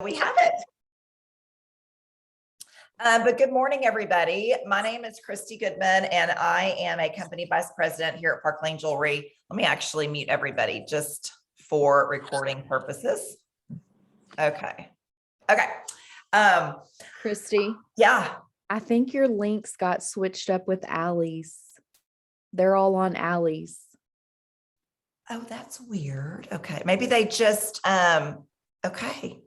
We have it. But good morning, everybody. My name is Christy Goodman, and I am a company vice president here at Park Lane Jewelry. Let me actually mute everybody just for recording purposes. Okay. Christy, Yeah. I think your links got switched up with Allie's. They're all on Allie's. Oh, that's weird. Okay. Maybe they just, okay.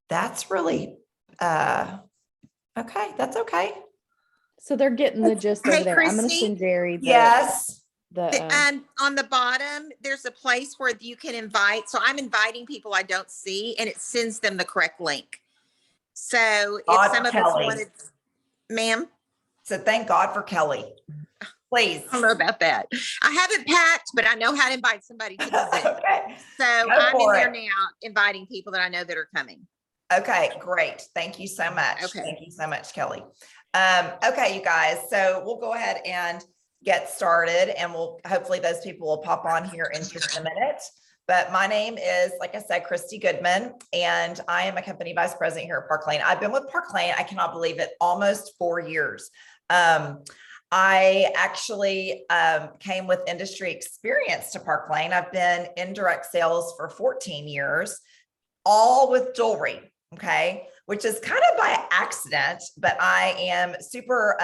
That's really, okay. That's okay. So they're getting the gist Hey, over there. I'm going to Christy? send Jerri Yes. And on the bottom, there's a place where you can invite. So I'm inviting people I don't see, and it sends them the correct link. So God, if some of us Kelly. wanted, ma'am, So thank God for Kelly. Please. I don't know about that. I haven't packed, but I know how to invite somebody to the Zoom. Okay. So I'm in there now inviting people that I know that are coming. Okay, great. Thank you so much. Okay. Thank you so much, Kelly. Okay, you guys, so we'll go ahead and get started, and we'll hopefully those people will pop on here in just a minute. But my name is, like I said, Christy Goodman, and I am a company vice president here at Park Lane. I've been with Park Lane, I cannot believe it, almost 4 years. I actually came with industry experience to Park Lane. I've been in direct sales for 14 years, all with jewelry, okay, which is kind of by accident, but I am super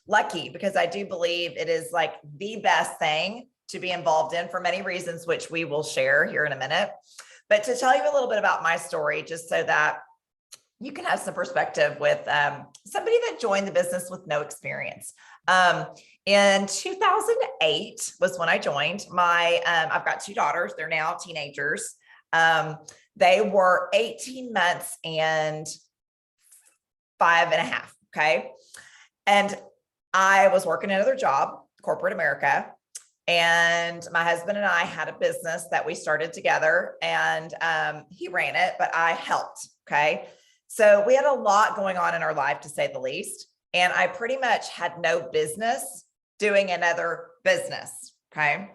lucky because I do believe it is like the best thing to be involved in for many reasons, which we will share here in a minute. But to tell you a little bit about my story, just so that you can have some perspective with somebody that joined the business with no experience. In 2008 was when I joined. I've got 2 daughters. They're now teenagers. They were 18 months and 5.5. Okay. And I was working another job, corporate America. And my husband and I had a business that we started together, and he ran it, but I helped. Okay. So we had a lot going on in our life, to say the least. And I pretty much had no business doing another business. Okay.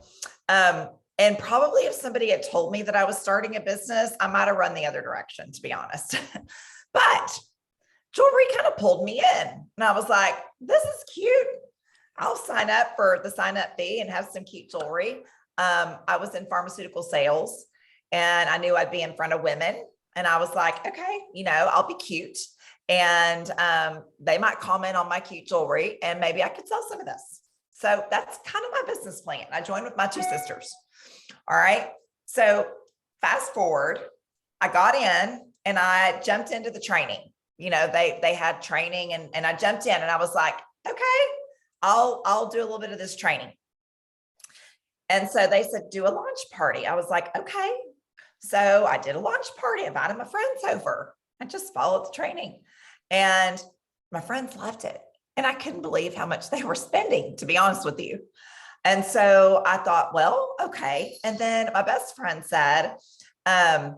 And probably if somebody had told me that I was starting a business, I might have run the other direction, to be honest. But jewelry kind of pulled me in, and I was like, this is cute. I'll sign up for the sign up fee and have some cute jewelry. I was in pharmaceutical sales, and I knew I'd be in front of women. And I was like, okay, I'll be cute. And they might comment on my cute jewelry, and maybe I could sell some of this. So that's kind of my business plan. I joined with my 2 sisters. All right. So fast forward, I got in and I jumped into the training. They had training, and I jumped in, and I was like, okay, I'll do a little bit of this training. And so they said, do a launch party. I was like, okay. So I did a launch party, invited my friends over. I just followed the training, and my friends loved it. And I couldn't believe how much they were spending, to be honest with you. And so I thought, well, okay. And then my best friend said, I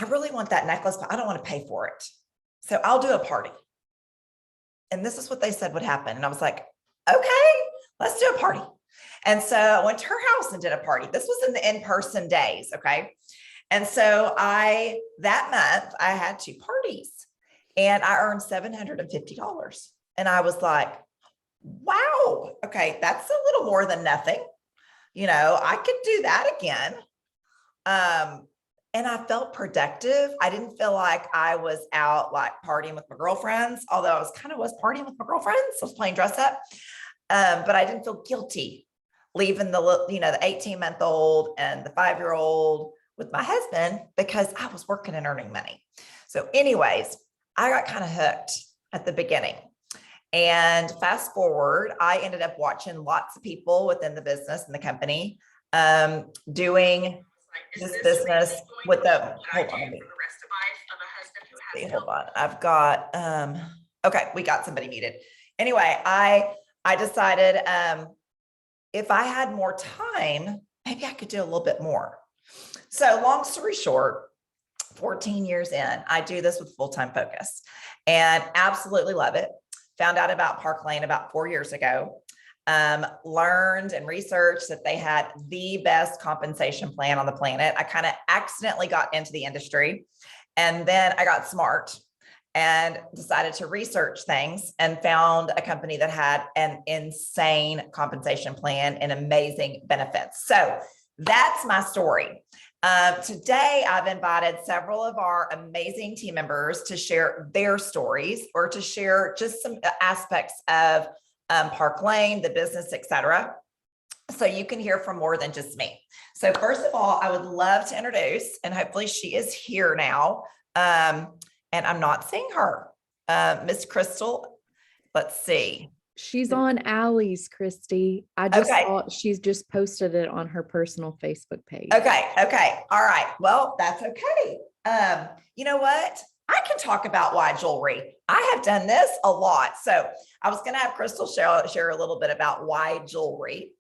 really want that necklace, but I don't want to pay for it. So I'll do a party. And this is what they said would happen. And I was like, okay, let's do a party. And so I went to her house and did a party. This was in the in-person days. Okay. And so that month I had 2 parties, and I earned $750. And I was like, wow, okay, that's a little more than nothing. I could do that again. And I felt productive. I didn't feel like I was out like partying with my girlfriends, although I was partying with my girlfriends. I was playing dress up. But I didn't feel guilty leaving the 18-month-old and the 5-year-old with my husband, because I was working and earning money. So anyways, I got kind of hooked at the beginning. And fast forward, I ended up watching lots of people within the business and the company doing this business with the, hold on. I've got, okay, we got somebody muted. Anyway, I decided if I had more time, maybe I could do a little bit more. So long story short, 14 years in, I do this with full-time focus and absolutely love it. Found out about Park Lane about 4 years ago. Learned and researched that they had the best compensation plan on the planet. I kind of accidentally got into the industry, And then I got smart and decided to research things and found a company that had an insane compensation plan and amazing benefits. So that's my story. Today, I've invited several of our amazing team members to share their stories or to share just some aspects of Park Lane, the business, etc. So you can hear from more than just me. So first of all, I would love to introduce, and hopefully she is here now. And I'm not seeing her. Miss Crystal, let's see. She's on Allie's, Christy. I just Okay. saw she's just posted it on her personal Facebook page. Okay. All right. Well, that's okay. You know what? I can talk about why jewelry. I have done this a lot. So I was going to have Crystal share a little bit about why jewelry.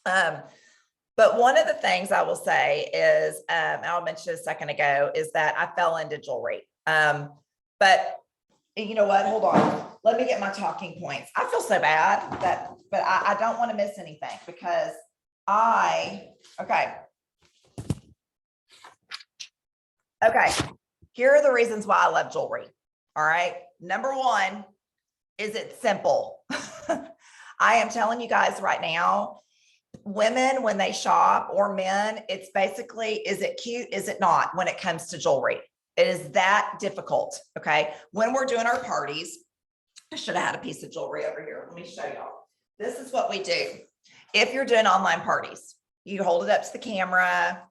But one of the things I will say is, I'll mention a second ago, is that I fell into jewelry. But you know what? Hold on. Let me get my talking points. I feel so bad but I don't want to miss anything because okay. Here are the reasons why I love jewelry. All right. Number one is it's simple. I am telling you guys right now, women, when they shop, or men, it's basically, is it cute? Is it not when it comes to jewelry? It is that difficult. Okay. When we're doing our parties, I should have had a piece of jewelry over here. Let me show y'all. This is what we do. If you're doing online parties, you hold it up to the camera,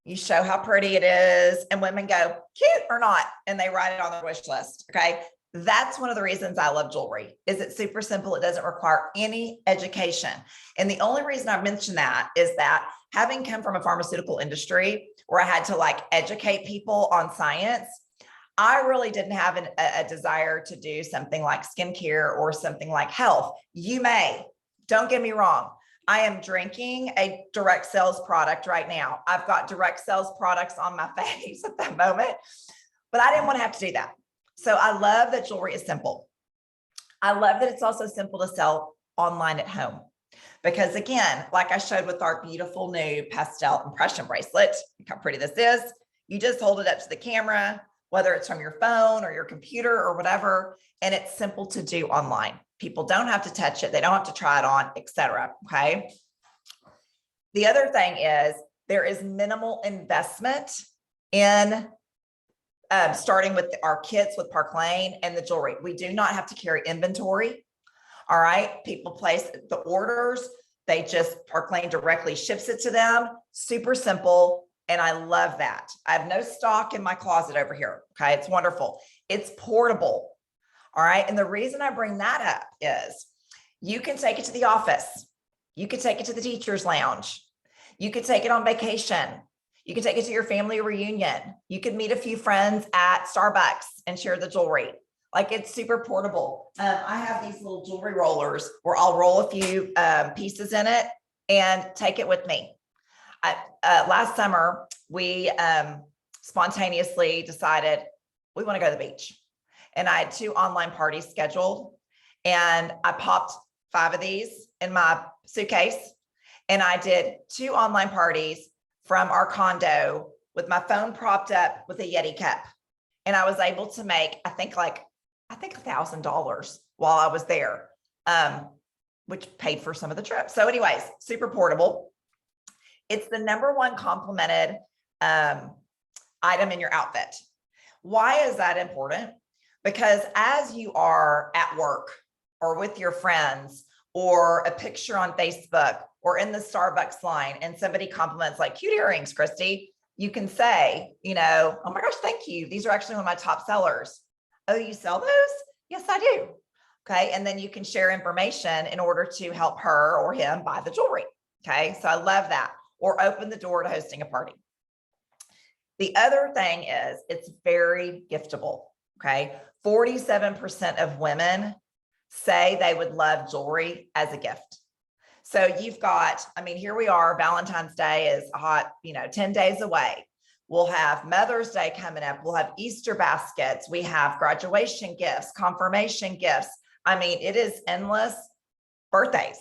you show how pretty it is, and women go, cute or not, and they write it on their wish list. Okay. That's one of the reasons I love jewelry. Is it super simple? It doesn't require any education. And the only reason I mention that is that having come from a pharmaceutical industry where I had to like educate people on science, I really didn't have a desire to do something like skincare or something like health. You may, don't get me wrong. I am drinking a direct sales product right now. I've got direct sales products on my face at the moment, but I didn't want to have to do that. So I love that jewelry is simple. I love that it's also simple to sell online at home. Because again, like I showed with our beautiful new pastel impression bracelet, look how pretty this is. You just hold it up to the camera, whether it's from your phone or your computer or whatever, and it's simple to do online. People don't have to touch it. They don't have to try it on, etc. Okay. The other thing is there is minimal investment in starting with our kits with Park Lane and the jewelry. We do not have to carry inventory. All right. People place the orders. They just, Park Lane directly ships it to them. Super simple. And I love that. I have no stock in my closet over here. Okay. It's wonderful. It's portable. All right. And the reason I bring that up is you can take it to the office. You could take it to the teacher's lounge. You could take it on vacation. You can take it to your family reunion. You could meet a few friends at Starbucks and share the jewelry. Like it's super portable. I have these little jewelry rollers where I'll roll a few pieces in it and take it with me. Last summer, we spontaneously decided we want to go to the beach. And I had 2 online parties scheduled. And I popped 5 of these in my suitcase. And I did 2 online parties from our condo with my phone propped up with a Yeti cup. And I was able to make, I think $1,000 while I was there, which paid for some of the trips. So anyways, super portable. It's the #1 complimented item in your outfit. Why is that important? Because as you are at work or with your friends or a picture on Facebook or in the Starbucks line and somebody compliments like cute earrings, Christy, you can say, you know, oh my gosh, thank you. These are actually one of my top sellers. Oh, you sell those? Yes, I do. Okay. And then you can share information in order to help her or him buy the jewelry. Okay. So I love that. Or open the door to hosting a party. The other thing is it's very giftable. Okay. 47% of women say they would love jewelry as a gift. So you've got, I mean, here we are, Valentine's Day is hot, 10 days away. We'll have Mother's Day coming up. We'll have Easter baskets. We have graduation gifts, confirmation gifts. I mean, it is endless birthdays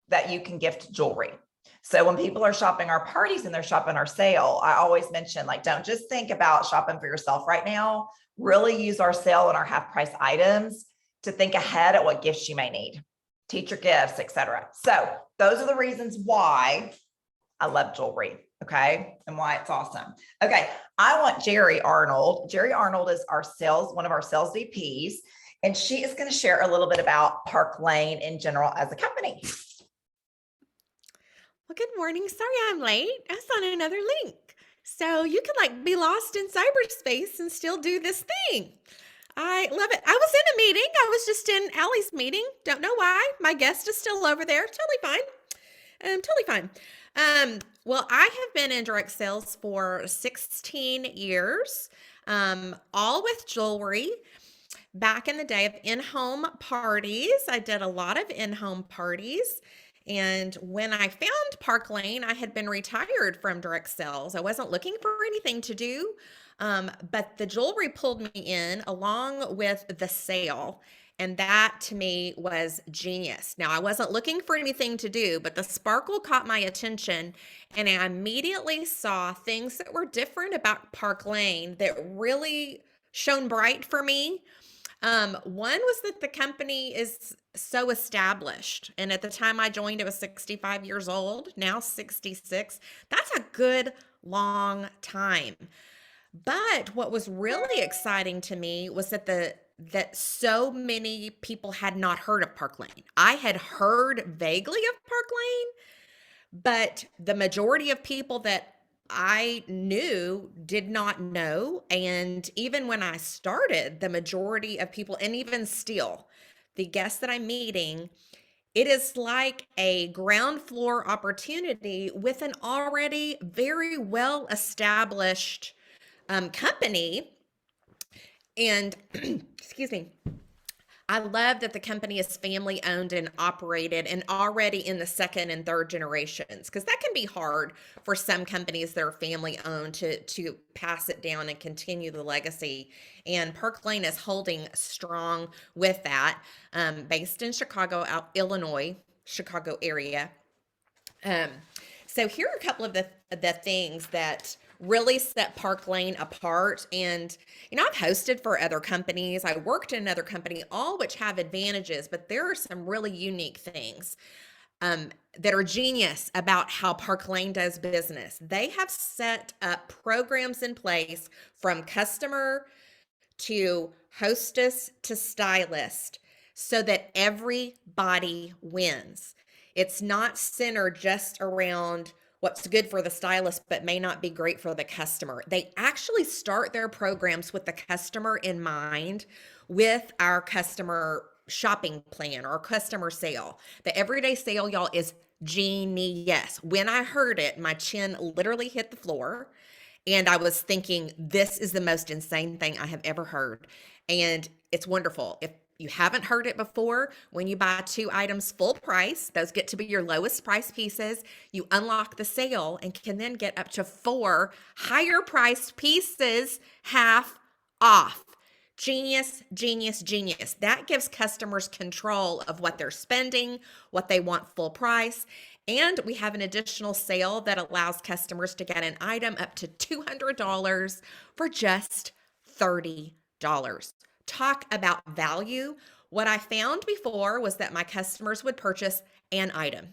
that you can gift jewelry. So when people are shopping our parties and they're shopping our sale, I always mention, like, don't just think about shopping for yourself right now. Really use our sale and our half price items to think ahead at what gifts you may need, teacher gifts, etc. So those are the reasons why I love jewelry. Okay. And why it's awesome. Okay. I want Jerri Arnold. Jerri Arnold is one of our sales VPs, and she is going to share a little bit about Park Lane in general as a company. Well, good morning. Sorry I'm late. I was on another link. So you can like be lost in cyberspace and still do this thing. I love it. I was in a meeting. I was just in Allie's meeting. Don't know why. My guest is still over there. Totally fine. Totally fine. Well, I have been in direct sales for 16 years, all with jewelry. Back in the day of in-home parties, I did a lot of in-home parties. And when I found Park Lane, I had been retired from direct sales. I wasn't looking for anything to do, but the jewelry pulled me in along with the sale. And that to me was genius. Now, I wasn't looking for anything to do, but the sparkle caught my attention. And I immediately saw things that were different about Park Lane that really shone bright for me. One was that the company is so established. And at the time I joined, it was 65 years old, now 66. That's a good long time. But what was really exciting to me was that so many people had not heard of Park Lane. I had heard vaguely of Park Lane, but the majority of people that I knew did not know. And even when I started, the majority of people, and even still, the guests that I'm meeting, it is like a ground floor opportunity with an already very well established company. And excuse me, I love that the company is family owned and operated and already in the second and third generations, because that can be hard for some companies that are family owned to pass it down and continue the legacy. And Park Lane is holding strong with that, based in Chicago, Illinois, Chicago area. So here are a couple of the things that really set Park Lane apart. And, I've hosted for other companies. I worked in another company, all which have advantages, but there are some really unique things that are genius about how Park Lane does business. They have set up programs in place from customer to hostess to stylist so that everybody wins. It's not centered just around what's good for the stylist, but may not be great for the customer. They actually start their programs with the customer in mind, with our customer shopping plan or customer sale. The everyday sale, y'all, is genius. When I heard it, my chin literally hit the floor. And I was thinking, this is the most insane thing I have ever heard. And it's wonderful. If you haven't heard it before, when you buy 2 items full price, those get to be your lowest price pieces. You unlock the sale and can then get up to 4 higher priced pieces half off. Genius, genius, genius. That gives customers control of what they're spending, what they want full price. And we have an additional sale that allows customers to get an item up to $200 for just $30. Talk about value. What I found before was that my customers would purchase an item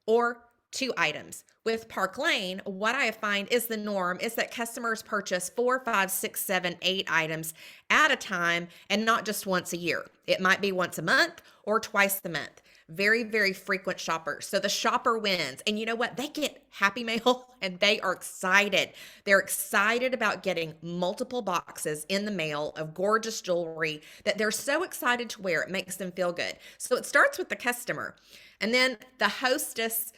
or 2 items. With Park Lane, what I find is the norm is that customers purchase 4, 5, 6, 7, 8 items at a time, and not just once a year. It might be once a month or twice a month. Very, very frequent shoppers. So the shopper wins. And you know what? They get Happy Mail and they are excited. They're excited about getting multiple boxes in the mail of gorgeous jewelry that they're so excited to wear. It makes them feel good. So it starts with the customer. And then the hostess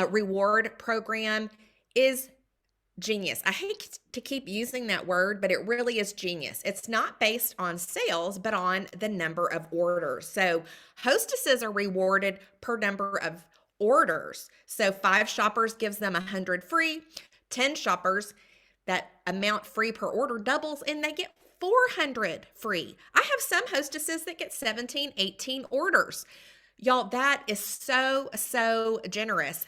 reward program is genius. I hate to keep using that word, but it really is genius. It's not based on sales, but on the number of orders. So hostesses are rewarded per number of orders. So 5 shoppers gives them 100 free, 10 shoppers, that amount free per order doubles and they get 400 free. I have some hostesses that get 17, 18 orders. Y'all, that is so, so generous.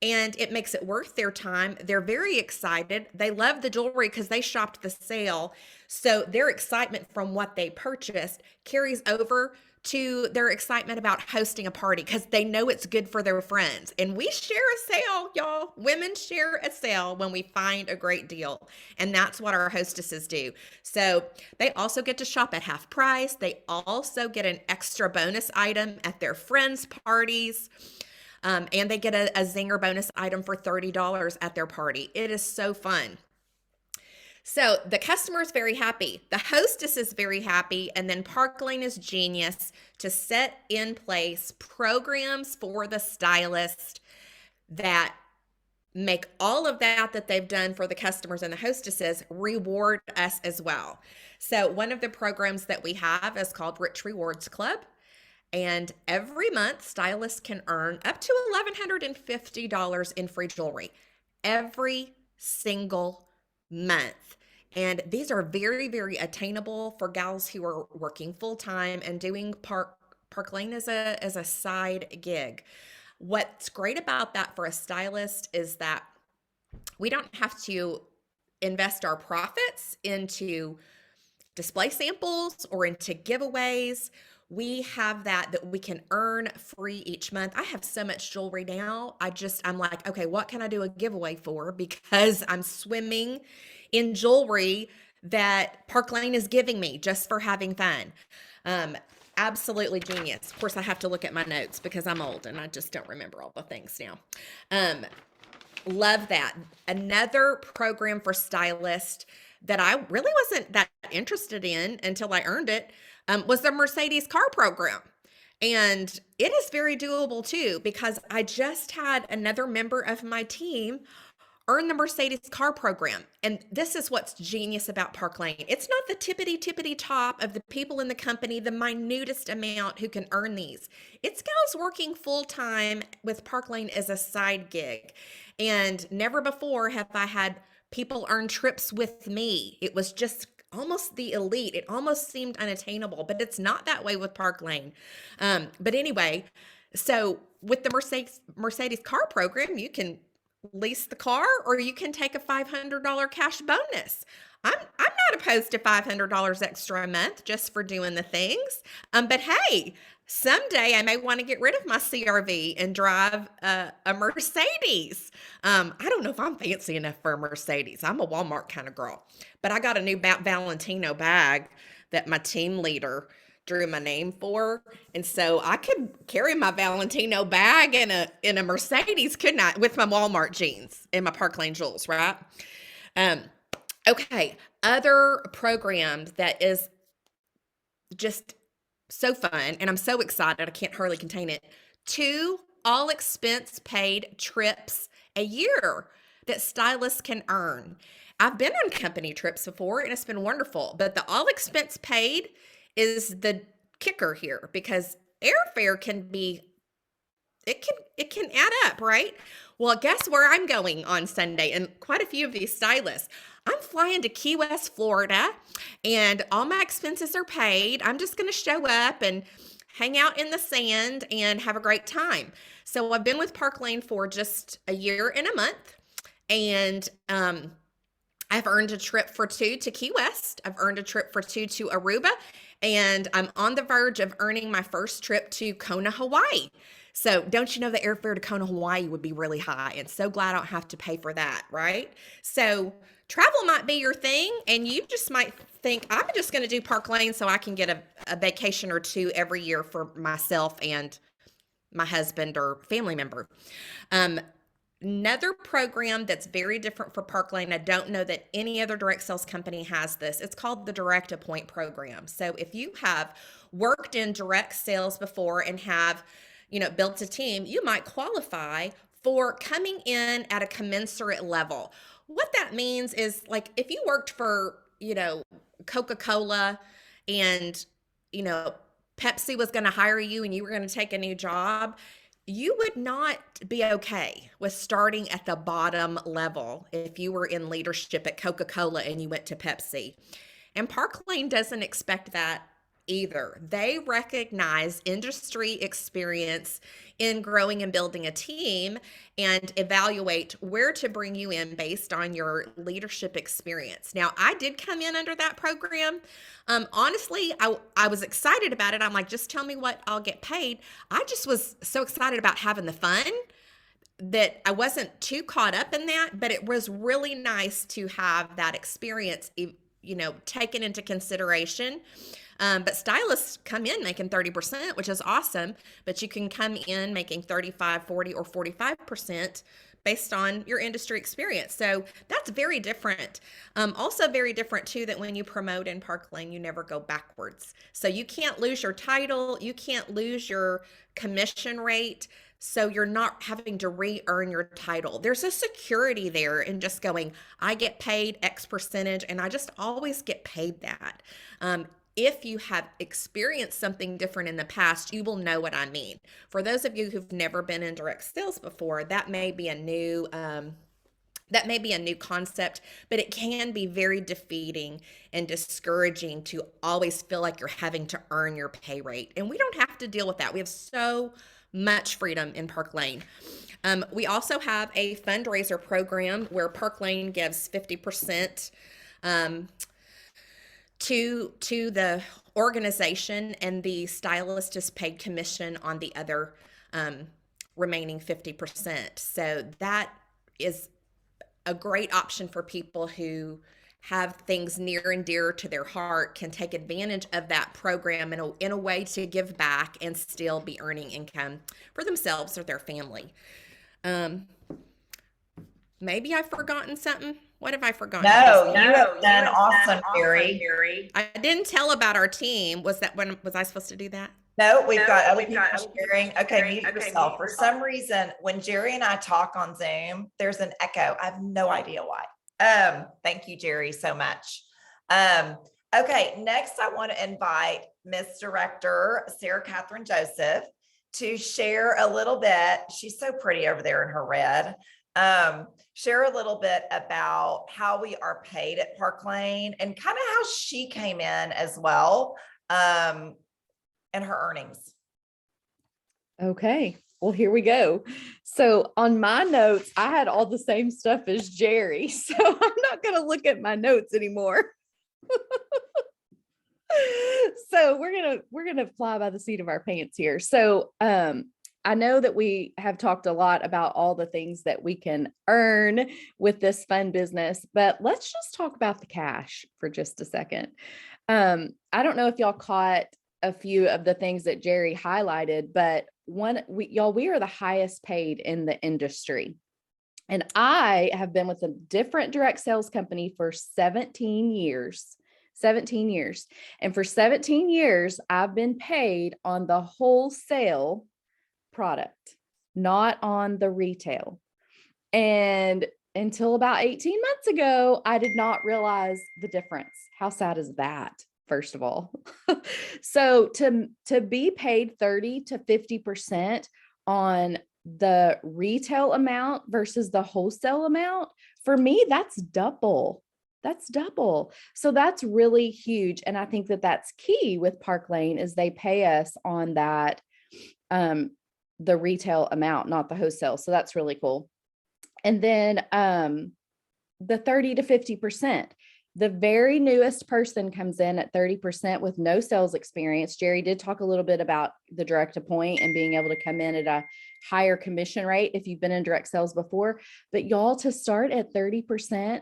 and it makes it worth their time. They're very excited. They love the jewelry because they shopped the sale. So their excitement from what they purchased carries over to their excitement about hosting a party because they know it's good for their friends. And we share a sale, y'all. Women share a sale when we find a great deal. And that's what our hostesses do. So they also get to shop at half price. They also get an extra bonus item at their friends' parties. And they get a zinger bonus item for $30 at their party. It is so fun. So the customer is very happy. The hostess is very happy. And then Park Lane is genius to set in place programs for the stylist that make all of that they've done for the customers and the hostesses reward us as well. So one of the programs that we have is called Rich Rewards Club. And every month, stylists can earn up to $1,150 in free jewelry every single month. And these are very, very attainable for gals who are working full time and doing Park Lane as a side gig. What's great about that for a stylist is that we don't have to invest our profits into display samples or into giveaways. We have that we can earn free each month. I have so much jewelry now. I'm like, okay, what can I do a giveaway for? Because I'm swimming in jewelry that Park Lane is giving me just for having fun. Absolutely genius. Of course, I have to look at my notes because I'm old and I just don't remember all the things now. Love that. Another program for stylists that I really wasn't that interested in until I earned it was the Mercedes car program. And it is very doable too, because I just had another member of my team earn the Mercedes car program. And this is what's genius about Park Lane. It's not the tippity top of the people in the company, the minutest amount who can earn these. It's gals working full time with Park Lane as a side gig. And never before have I had people earn trips with me. It was just almost the elite. It almost seemed unattainable, but it's not that way with Park Lane. But anyway, so with the Mercedes car program, you can lease the car or you can take a $500 cash bonus. I'm not opposed to $500 extra a month just for doing the things. But hey, someday I may want to get rid of my CRV and drive a Mercedes. I don't know if I'm fancy enough for a Mercedes. I'm a Walmart kind of girl. But I got a new Valentino bag that my team leader drew my name for. And so I could carry my Valentino bag in a Mercedes, couldn't I? With my Walmart jeans and my Park Lane jewels, right? Okay, other program that is just so fun, and I'm so excited, I can't hardly contain it. 2 all expense paid trips a year that stylists can earn. I've been on company trips before and it's been wonderful, but the all expense paid is the kicker here because airfare can add up, right? Well, guess where I'm going on Sunday? And quite a few of these stylists. I'm flying to Key West, Florida, and all my expenses are paid. I'm just going to show up and hang out in the sand and have a great time. So I've been with Park Lane for just a year and a month, and I've earned a trip for 2 to Key West. I've earned a trip for 2 to Aruba, and I'm on the verge of earning my first trip to Kona, Hawaii. So don't you know the airfare to Kona, Hawaii would be really high, and so glad I don't have to pay for that, right? So travel might be your thing, and you just might think, I'm just going to do Park Lane so I can get a vacation or 2 every year for myself and my husband or family member. Another program that's very different for Park Lane, I don't know that any other direct sales company has this. It's called the Direct Appoint program. So if you have worked in direct sales before and have, built a team, you might qualify for coming in at a commensurate level. What that means is, like, if you worked for, Coca-Cola and, Pepsi was going to hire you and you were going to take a new job, you would not be okay with starting at the bottom level if you were in leadership at Coca-Cola and you went to Pepsi. And Park Lane doesn't expect that either. They recognize industry experience in growing and building a team and evaluate where to bring you in based on your leadership experience. Now, I did come in under that program. Honestly, I was excited about it. I'm like, just tell me what I'll get paid. I just was so excited about having the fun that I wasn't too caught up in that, but it was really nice to have that experience, taken into consideration. But stylists come in making 30%, which is awesome, but you can come in making 35, 40, or 45% based on your industry experience. So that's very different. Also very different too, that when you promote in Park Lane, you never go backwards. So you can't lose your title. You can't lose your commission rate. So you're not having to re-earn your title. There's a security there in just going, I get paid X percentage and I just always get paid that. If you have experienced something different in the past, you will know what I mean. For those of you who've never been in direct sales before, that may be a new concept, but it can be very defeating and discouraging to always feel like you're having to earn your pay rate. And we don't have to deal with that. We have so much freedom in Park Lane. We also have a fundraiser program where Park Lane gives 50% to the organization, and the stylist is paid commission on the other remaining 50%. So that is a great option for people who have things near and dear to their heart, can take advantage of that program in a way to give back and still be earning income for themselves or their family. Maybe I've forgotten something. What have I forgotten? No, you have done awesome, Jerri. I didn't tell about our team. Was I supposed to do that? No, we've got other people sharing. Okay, mute yourself. For some reason, when Jerri and I talk on Zoom, there's an echo. I have no idea why. Thank you, Jerri, so much. Okay, next I want to invite Miss Director Sarah Kathryn Joseph to share a little bit. She's so pretty over there in her red. Share a little bit about how we are paid at Park Lane and kind of how she came in as well, and her earnings. Okay. Well, here we go. So on my notes, I had all the same stuff as Jerri, so I'm not going to look at my notes anymore. So we're going to fly by the seat of our pants here. So, I know that we have talked a lot about all the things that we can earn with this fun business, but let's just talk about the cash for just a second. I don't know if y'all caught a few of the things that Jerri highlighted, but we are the highest paid in the industry. And I have been with a different direct sales company for 17 years. And for 17 years, I've been paid on the wholesale product, not on the retail. And until about 18 months ago, I did not realize the difference. How sad is that? First of all. So to be paid 30 to 50% on the retail amount versus the wholesale amount, for me, that's double. So that's really huge. And I think that that's key with Park Lane is they pay us on that, the retail amount, not the wholesale. So that's really cool. And then the 30 to 50%, the very newest person comes in at 30% with no sales experience. Jerri did talk a little bit about the direct to point and being able to come in at a higher commission rate if you've been in direct sales before, but y'all, to start at 30%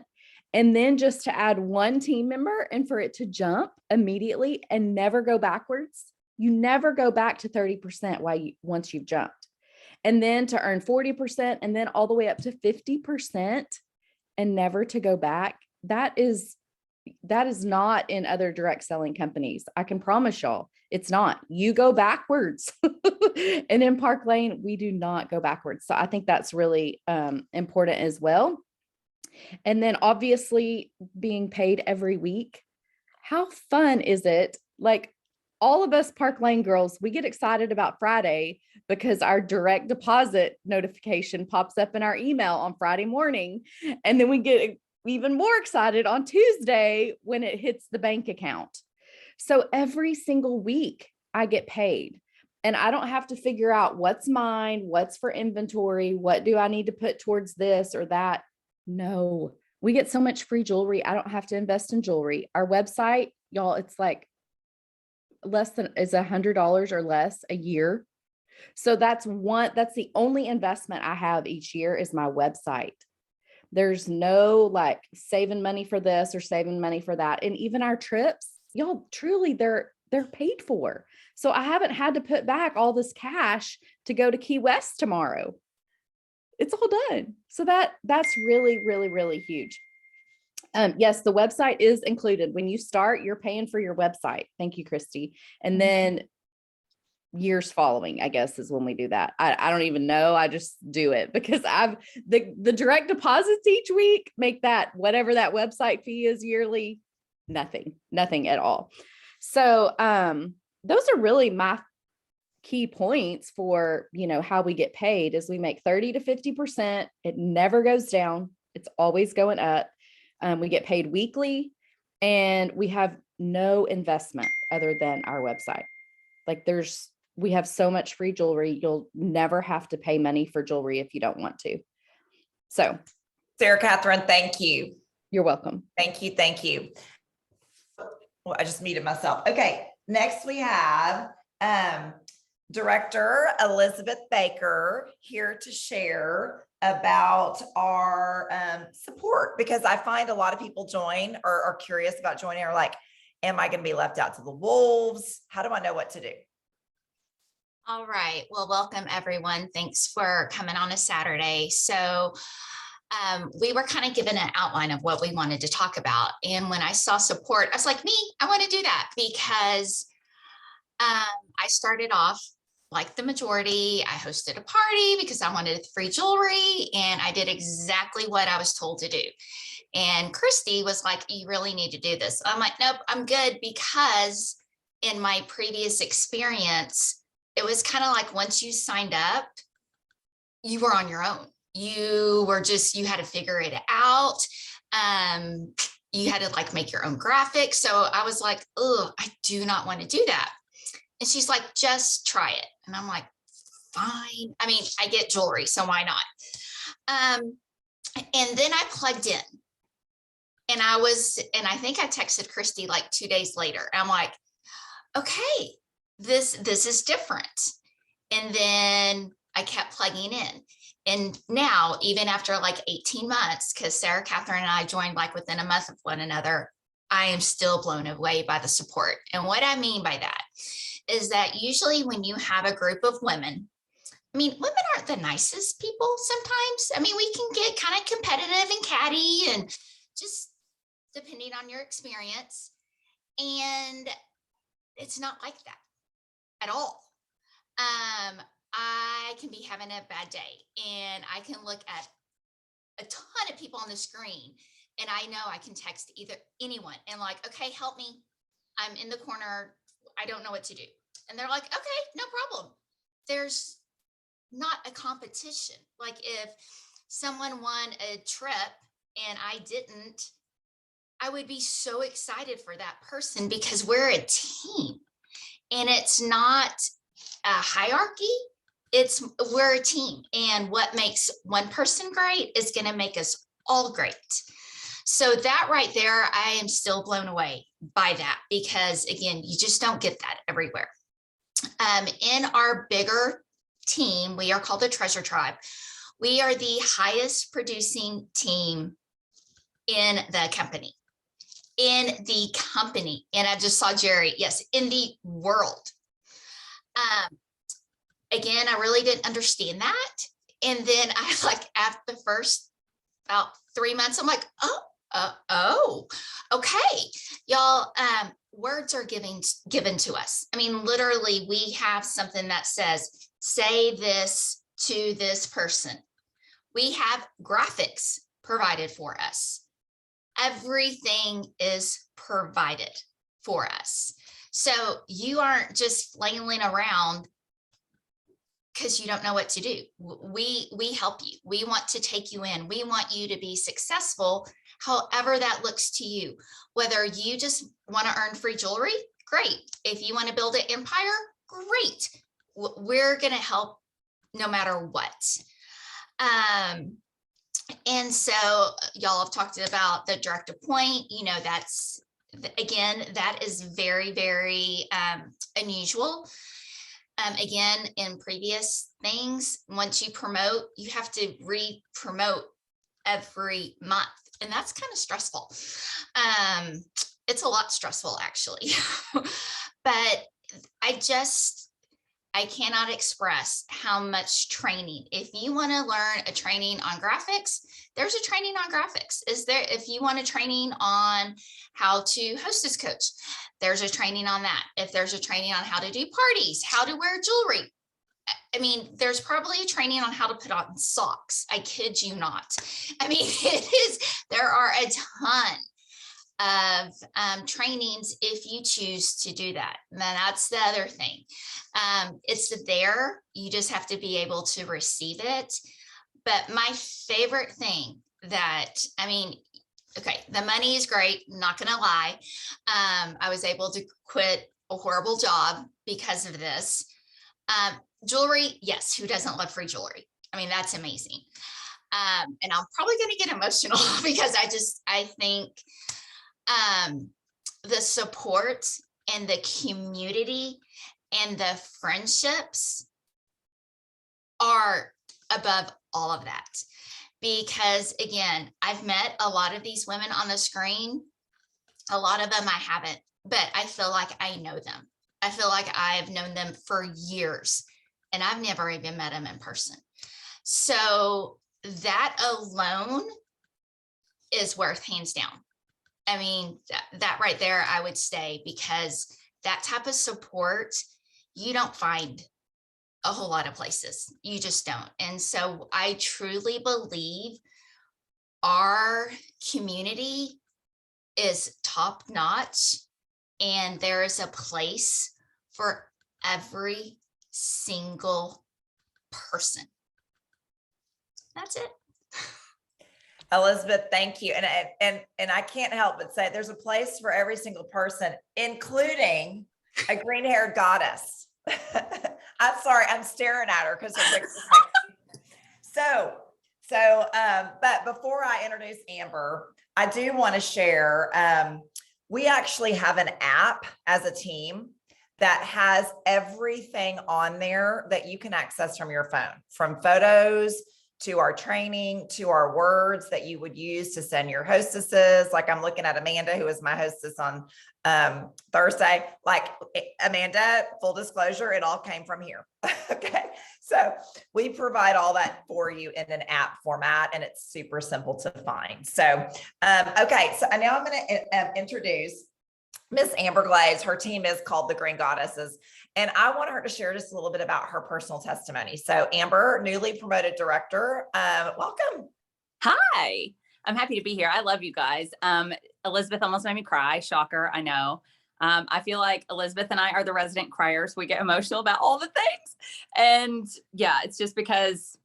and then just to add one team member and for it to jump immediately and never go backwards. You never go back to 30% once you've jumped. And then to earn 40% and then all the way up to 50% and never to go back. That is not in other direct selling companies. I can promise y'all it's not. You go backwards. And in Park Lane, we do not go backwards. So I think that's really important as well. And then obviously being paid every week. How fun is it? Like, all of us Park Lane girls, we get excited about Friday because our direct deposit notification pops up in our email on Friday morning. And then we get even more excited on Tuesday when it hits the bank account. So every single week I get paid, and I don't have to figure out what's mine, what's for inventory, what do I need to put towards this or that. No, we get so much free jewelry. I don't have to invest in jewelry. Our website, y'all, it's like it's $100 or less a year. So that's the only investment I have each year is my website. There's no like saving money for this or saving money for that. And even our trips, y'all, truly they're paid for. So I haven't had to put back all this cash to go to Key West tomorrow. It's all done. So that's really, really, really huge. Yes, the website is included. When you start, you're paying for your website. Thank you, Christy. And then years following, I guess, is when we do that. I don't even know. I just do it because the direct deposits each week make that, whatever that website fee is yearly, nothing at all. So those are really my key points for, how we get paid is we make 30 to 50%. It never goes down. It's always going up. We get paid weekly, and we have no investment other than our website. Like we have so much free jewelry. You'll never have to pay money for jewelry if you don't want to. So Sarah Kathryn, thank you. You're welcome. Thank you. Thank you. Well, I just muted myself. Okay. Next we have Director Elizabeth Baker here to share about our support, because I find a lot of people join or are curious about joining, or like, am I going to be left out to the wolves? How do I know what to do? All right. Well, welcome everyone. Thanks for coming on a Saturday. So we were kind of given an outline of what we wanted to talk about. And when I saw support, I was like, I want to do that because I started off like the majority. I hosted a party because I wanted free jewelry, and I did exactly what I was told to do. And Christy was like, you really need to do this. I'm like, nope, I'm good, because in my previous experience, it was kind of like once you signed up, you were on your own. You had to figure it out. You had to like make your own graphics. So I was like, oh, I do not want to do that. And she's like, just try it. And I'm like, fine. I mean, I get jewelry, so why not? And then I plugged in, and I think I texted Christy like 2 days later. I'm like, okay, this is different. And then I kept plugging in. And now, even after like 18 months, because Sarah, Kathryn, and I joined like within a month of one another, I am still blown away by the support. And what I mean by that is that usually when you have a group of women, I mean, women aren't the nicest people sometimes. I mean, we can get kind of competitive and catty, and just depending on your experience. And it's not like that at all. I can be having a bad day, and I can look at a ton of people on the screen, and I know I can text either anyone and like, okay, help me. I'm in the corner. I don't know what to do. And they're like, okay, no problem. There's not a competition. Like if someone won a trip and I didn't, I would be so excited for that person, because we're a team, and it's not a hierarchy. We're a team, and what makes one person great is going to make us all great. So that right there, I am still blown away by that, because again, you just don't get that everywhere. In our bigger team, we are called the Treasure Tribe. We are the highest producing team in the company. And I just saw Jerri, yes, in the world. Again, I really didn't understand that. And then I like after the first about 3 months, I'm like, oh, okay. Y'all, words are given to us. I mean, literally, we have something that says, say this to this person. We have graphics provided for us. Everything is provided for us. So you aren't just flailing around because you don't know what to do. We help you. We want to take you in. We want you to be successful, however that looks to you. Whether you just want to earn free jewelry, great. If you want to build an empire, great. We're going to help no matter what. And so y'all have talked about the direct appoint, you know, that's, again, that is very, very unusual. Again, in previous things, once you promote, you have to re-promote every month. And that's kind of stressful. It's a lot stressful, actually. But I cannot express how much training. If you want to learn a training on graphics, there's a training on graphics. If you want a training on how to hostess coach, there's a training on that. If there's a training on how to do parties, how to wear jewelry. I mean, there's probably a training on how to put on socks. I kid you not. I mean, there are a ton of trainings if you choose to do that. And then that's the other thing. It's there. You just have to be able to receive it. But my favorite thing okay, the money is great. I'm not going to lie. I was able to quit a horrible job because of this. Jewelry, yes. Who doesn't love free jewelry? I mean, that's amazing. And I'm probably going to get emotional because I think the support and the community and the friendships are above all of that. Because again, I've met a lot of these women on the screen. A lot of them I haven't, but I feel like I know them. I feel like I've known them for years and I've never even met them in person. So that alone is worth hands down. I mean, that right there, I would stay, because that type of support, you don't find a whole lot of places. You just don't. And so I truly believe our community is top notch, and there is a place for every single person. That's it. Elizabeth, thank you. And I can't help but say there's a place for every single person, including a green-haired goddess. I'm sorry, I'm staring at her because but before I introduce Amber, I do want to share, we actually have an app as a team that has everything on there that you can access from your phone, from photos to our training, to our words that you would use to send your hostesses. Like I'm looking at Amanda, who is my hostess on Thursday. Like Amanda, full disclosure, it all came from here. Okay. So we provide all that for you in an app format, and it's super simple to find. So, okay. So now I'm going to introduce Miss Amber Glaze. Her team is called the Green Goddesses, and I want her to share just a little bit about her personal testimony. So Amber, newly promoted director, welcome. Hi, I'm happy to be here. I love you guys. Elizabeth almost made me cry. Shocker, I know. I feel like Elizabeth and I are the resident criers. We get emotional about all the things. And yeah, it's just because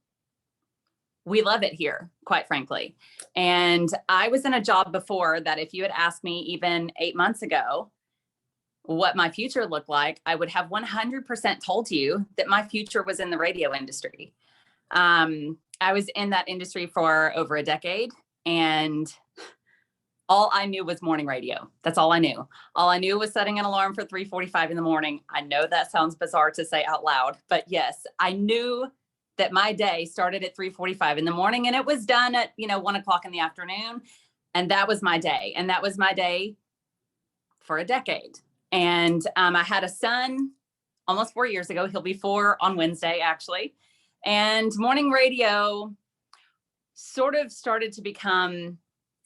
we love it here, quite frankly. And I was in a job before that if you had asked me even 8 months ago what my future looked like, I would have 100% told you that my future was in the radio industry. I was in that industry for over a decade, and all I knew was morning radio. That's all I knew. All I knew was setting an alarm for 3:45 in the morning. I know that sounds bizarre to say out loud, but yes, I knew that my day started at 3:45 in the morning and it was done at 1 o'clock in the afternoon. And that was my day. And that was my day for a decade. And I had a son almost 4 years ago. He'll be 4 on Wednesday, actually. And morning radio sort of started to become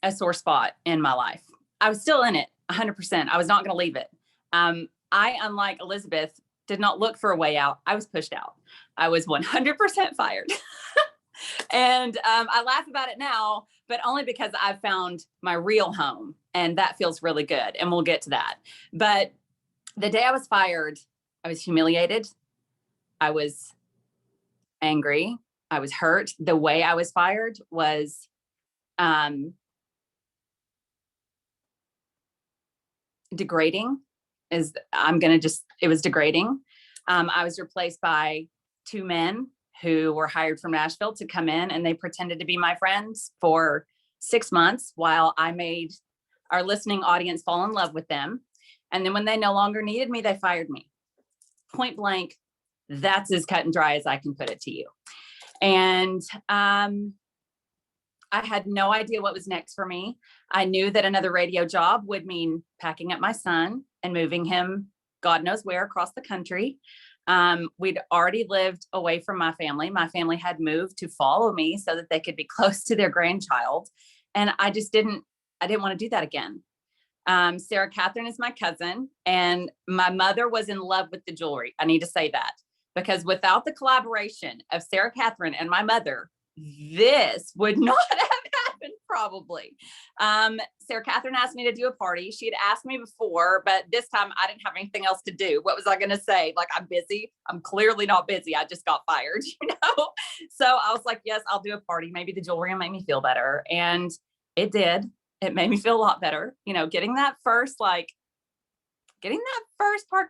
a sore spot in my life. I was still in it 100%. I was not going to leave it. I, unlike Elizabeth, did not look for a way out. I was pushed out. I was 100% fired. And I laugh about it now, but only because I've found my real home, and that feels really good. And we'll get to that. But the day I was fired, I was humiliated. I was angry. I was hurt. The way I was fired was degrading. it was degrading. I was replaced by 2 men who were hired from Nashville to come in, and they pretended to be my friends for 6 months while I made our listening audience fall in love with them. And then when they no longer needed me, they fired me. Point blank. That's as cut and dry as I can put it to you. And I had no idea what was next for me. I knew that another radio job would mean packing up my son and moving him God knows where across the country. We'd already lived away from my family. My family had moved to follow me so that they could be close to their grandchild. And I didn't want to do that again. Sarah Kathryn is my cousin, and my mother was in love with the jewelry. I need to say that, because without the collaboration of Sarah Kathryn and my mother, this would not have happened probably. Sarah Kathryn asked me to do a party. She had asked me before, but this time I didn't have anything else to do. What was I going to say? Like, I'm busy. I'm clearly not busy. I just got fired, So I was like, yes, I'll do a party. Maybe the jewelry will make me feel better. And it did. It made me feel a lot better. Getting that first Park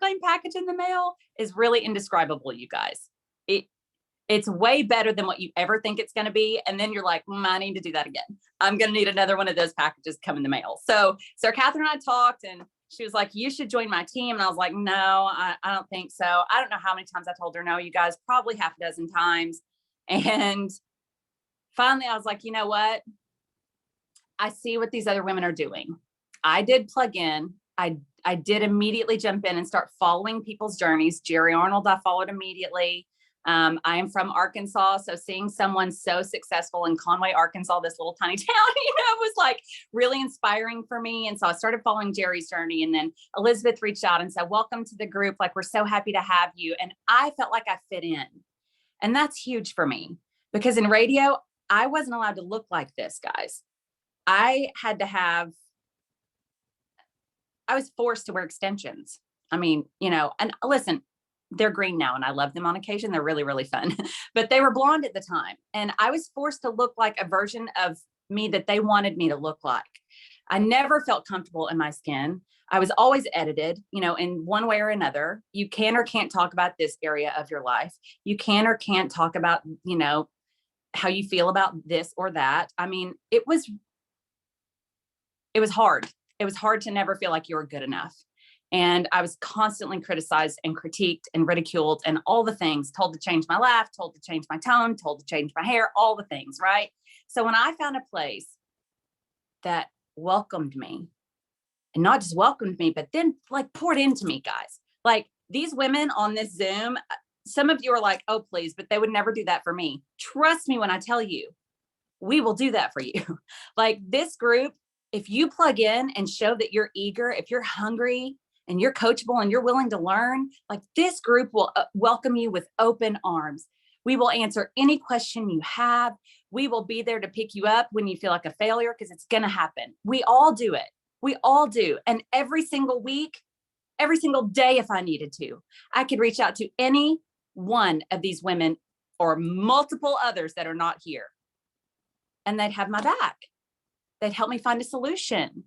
Lane package in the mail is really indescribable, you guys. It's way better than what you ever think it's going to be. And then you're like, I need to do that again. I'm going to need another one of those packages come in the mail. So Sarah Kathryn and I talked, and she was like, you should join my team. And I was like, no, I don't think so. I don't know how many times I told her no, you guys, probably half a dozen times. And finally I was like, you know what? I see what these other women are doing. I did plug in. I did immediately jump in and start following people's journeys. Jerri Amold, I followed immediately. I am from Arkansas. So seeing someone so successful in Conway, Arkansas, this little tiny town, was like really inspiring for me. And so I started following Jerri's journey. And then Elizabeth reached out and said, welcome to the group. Like, we're so happy to have you. And I felt like I fit in. And that's huge for me, because in radio, I wasn't allowed to look like this, guys. I was forced to wear extensions. And listen, they're green now and I love them on occasion. They're really, really fun, but they were blonde at the time. And I was forced to look like a version of me that they wanted me to look like. I never felt comfortable in my skin. I was always edited, in one way or another. You can or can't talk about this area of your life. You can or can't talk about, how you feel about this or that. It was hard. It was hard to never feel like you were good enough. And I was constantly criticized and critiqued and ridiculed and all the things, told to change my laugh, told to change my tone, told to change my hair, all the things, right? So when I found a place that welcomed me, and not just welcomed me, but then like poured into me, guys, like these women on this Zoom, some of you are like, oh, please, but they would never do that for me. Trust me when I tell you, we will do that for you. Like this group, if you plug in and show that you're eager, if you're hungry and you're coachable and you're willing to learn, like this group will welcome you with open arms. We will answer any question you have. We will be there to pick you up when you feel like a failure, because it's going to happen. We all do it. We all do. And every single week, every single day, if I needed to, I could reach out to any one of these women or multiple others that are not here, and they'd have my back. They'd help me find a solution.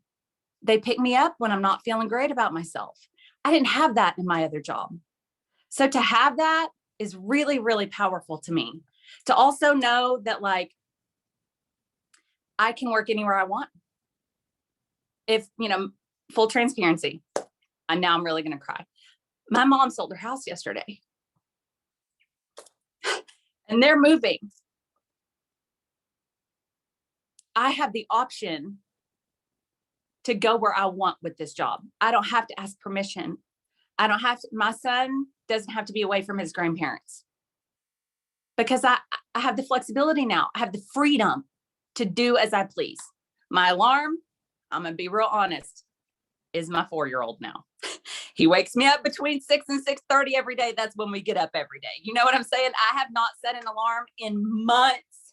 They pick me up when I'm not feeling great about myself. I didn't have that in my other job. So to have that is really, really powerful to me. To also know that like, I can work anywhere I want. If, full transparency, and now I'm really going to cry. My mom sold her house yesterday and they're moving. I have the option to go where I want with this job. I don't have to ask permission. My son doesn't have to be away from his grandparents, because I have the flexibility now. I have the freedom to do as I please. My alarm, I'm going to be real honest, is my 4-year-old now. He wakes me up between 6 and 6:30 every day. That's when we get up every day. You know what I'm saying? I have not set an alarm in months.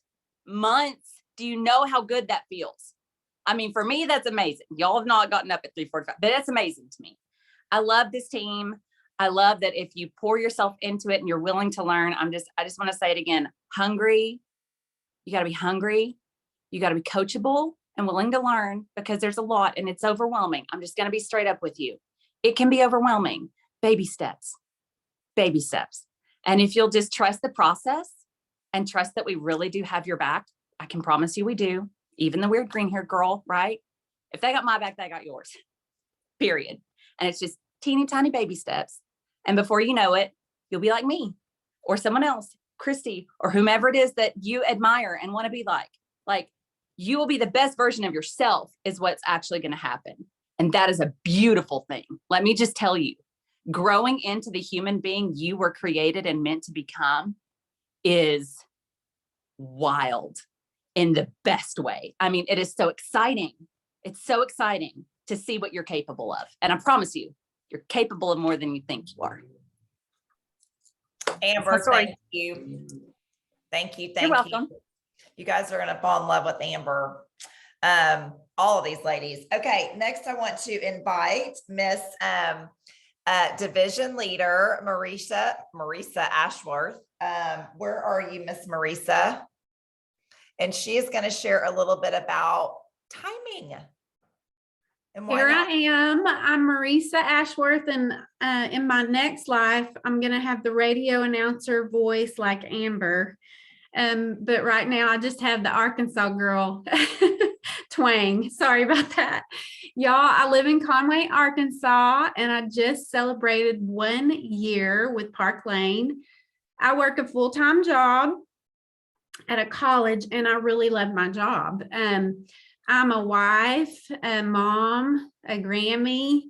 Do you know how good that feels? For me, that's amazing. Y'all have not gotten up at 3:45, but that's amazing to me. I love this team. I love that if you pour yourself into it and you're willing to learn, I just want to say it again, hungry. You got to be hungry. You got to be coachable and willing to learn, because there's a lot and it's overwhelming. I'm just going to be straight up with you. It can be overwhelming. Baby steps, baby steps. And if you'll just trust the process and trust that we really do have your back, I can promise you we do. Even the weird green haired girl, right? If they got my back, they got yours, period. And it's just teeny tiny baby steps. And before you know it, you'll be like me or someone else, Christy, or whomever it is that you admire and want to be like. Like, you will be the best version of yourself is what's actually going to happen. And that is a beautiful thing. Let me just tell you, growing into the human being you were created and meant to become is wild in the best way. I mean, it is so exciting. It's so exciting to see what you're capable of. And I promise you, you're capable of more than you think you are. Amber, thank you. Thank you. You're welcome. You guys are going to fall in love with Amber. All of these ladies. Okay. Next, I want to invite Miss Division Leader, Marieca Ashworth. Where are you, Miss Marieca? And she is going to share a little bit about timing. And why Here not? I am. I'm Marieca Ashworth, and in my next life, I'm going to have the radio announcer voice like Amber. But right now, I just have the Arkansas girl twang. Sorry about that. Y'all, I live in Conway, Arkansas, and I just celebrated 1 year with Park Lane. I work a full-time job at a college, and I really love my job. I'm a wife, a mom, a Grammy,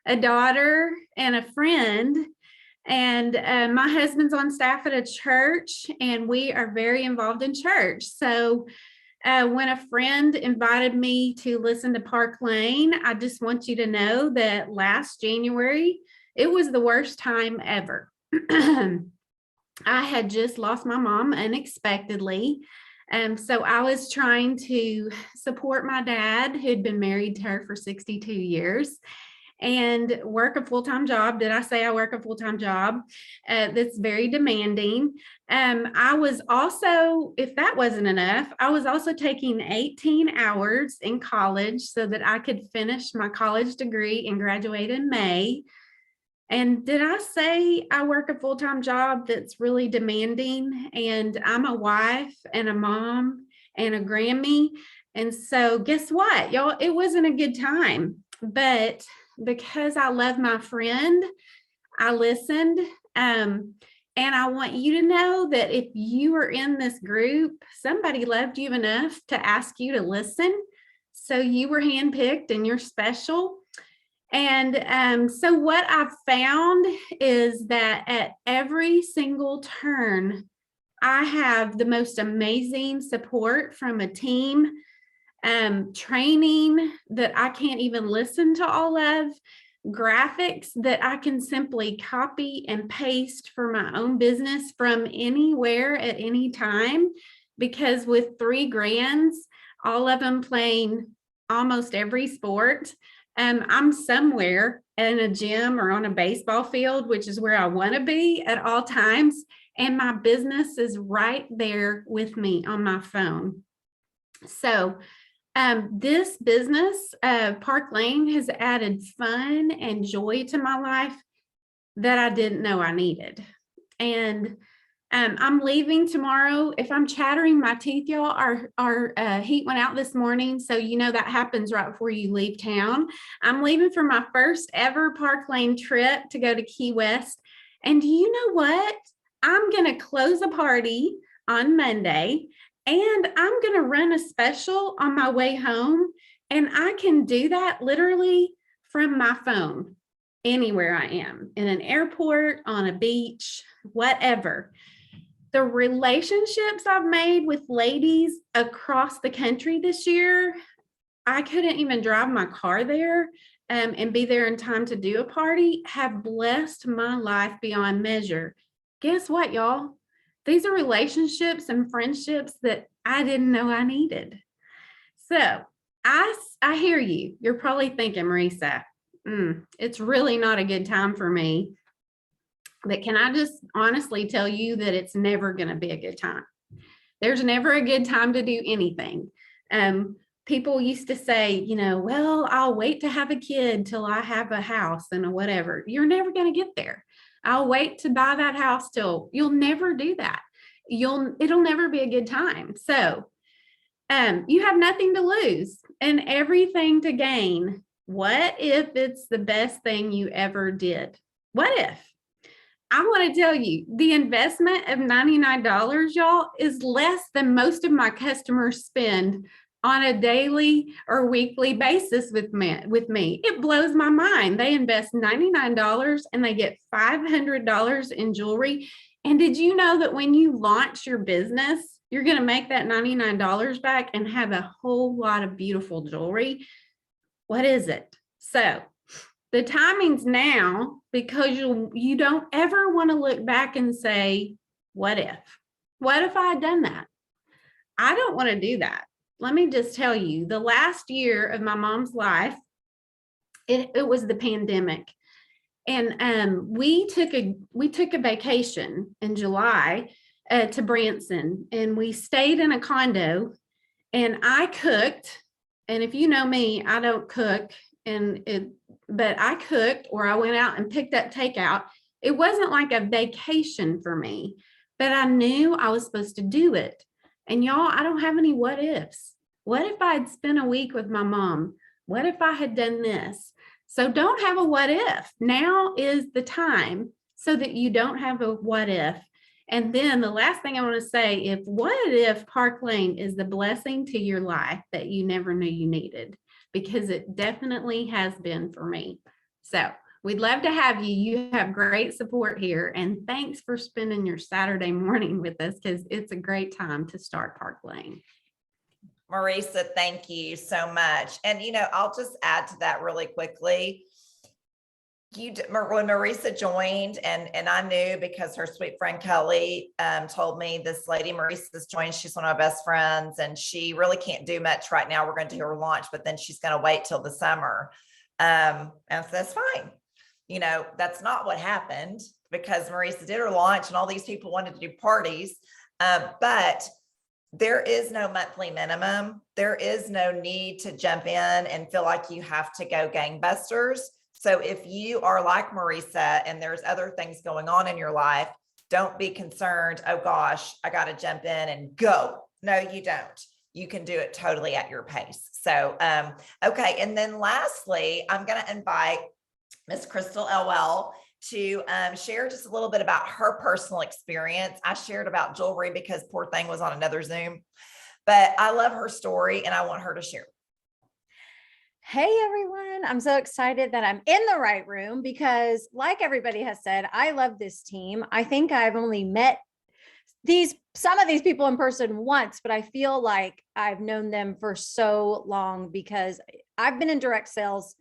a daughter, and a friend. And my husband's on staff at a church, and we are very involved in church. So when a friend invited me to listen to Park Lane, I just want you to know that last January, it was the worst time ever. I had just lost my mom unexpectedly. So I was trying to support my dad, who'd been married to her for 62 years, and work a full-time job. Did I say I work a full-time job? That's very demanding. I was also, if that wasn't enough, I was also taking 18 hours in college so that I could finish my college degree and graduate in May. And did I say I work a full-time job that's really demanding? And I'm a wife and a mom and a Grammy. And so guess what, y'all? It wasn't a good time, but because I love my friend, I listened. And I want you to know that if you are in this group, somebody loved you enough to ask you to listen. So you were handpicked and you're special. And so what I've found is that at every single turn, I have the most amazing support from a team, training that I can't even listen to all of, graphics that I can simply copy and paste for my own business from anywhere at any time, because with 3 grands, all of them playing almost every sport, I'm somewhere in a gym or on a baseball field, which is where I want to be at all times. And my business is right there with me on my phone. So this business, Park Lane, has added fun and joy to my life that I didn't know I needed. And I'm leaving tomorrow. If I'm chattering my teeth, y'all, our heat went out this morning. So you know that happens right before you leave town. I'm leaving for my first ever Park Lane trip to go to Key West. And do you know what? I'm going to close a party on Monday, and I'm going to run a special on my way home. And I can do that literally from my phone, anywhere I am, in an airport, on a beach, whatever. The relationships I've made with ladies across the country this year, I couldn't even drive my car there and be there in time to do a party, have blessed my life beyond measure. Guess what, y'all? These are relationships and friendships that I didn't know I needed. So I hear you. You're probably thinking, Marieca, it's really not a good time for me. But can I just honestly tell you that it's never going to be a good time? There's never a good time to do anything. people used to say, well, I'll wait to have a kid till I have a house and whatever. You're never going to get there. I'll wait to buy that house till you'll never do that. It'll never be a good time. So you have nothing to lose and everything to gain. What if it's the best thing you ever did? What if? I want to tell you, the investment of $99, y'all, is less than most of my customers spend on a daily or weekly basis with me. It blows my mind. They invest $99 and they get $500 in jewelry. And did you know that when you launch your business, you're going to make that $99 back and have a whole lot of beautiful jewelry? What is it? So the timing's now, because you don't ever want to look back and say, what if? What if I had done that? I don't want to do that. Let me just tell you, the last year of my mom's life, it was the pandemic. And we took a vacation in July to Branson, and we stayed in a condo, and I cooked. And if you know me, I don't cook, but I cooked, or I went out and picked up takeout. It wasn't like a vacation for me, but I knew I was supposed to do it. And y'all, I don't have any what ifs. What if I had spent a week with my mom? What if I had done this? So don't have a what if. Now is the time so that you don't have a what if. And then the last thing I want to say, what if Park Lane is the blessing to your life that you never knew you needed? Because it definitely has been for me. So we'd love to have you. You have great support here. And thanks for spending your Saturday morning with us, because it's a great time to start Park Lane. Marisa, thank you so much. And, I'll just add to that really quickly. When Marisa joined, and I knew because her sweet friend Kelly told me, this lady Marisa's joined, she's one of my best friends, and she really can't do much right now. We're going to do her launch, but then she's going to wait till the summer. And so that's fine. That's not what happened, because Marisa did her launch and all these people wanted to do parties. But there is no monthly minimum. There is no need to jump in and feel like you have to go gangbusters. So if you are like Marisa and there's other things going on in your life, don't be concerned. Oh gosh, I got to jump in and go. No, you don't. You can do it totally at your pace. So, okay. And then lastly, I'm going to invite Miss Crystal Elwell to share just a little bit about her personal experience. I shared about jewelry because poor thing was on another Zoom, but I love her story and I want her to share. Hey everyone, I'm so excited that I'm in the right room because, like everybody has said, I love this team. I think I've only met some of these people in person once, but I feel like I've known them for so long because I've been in direct sales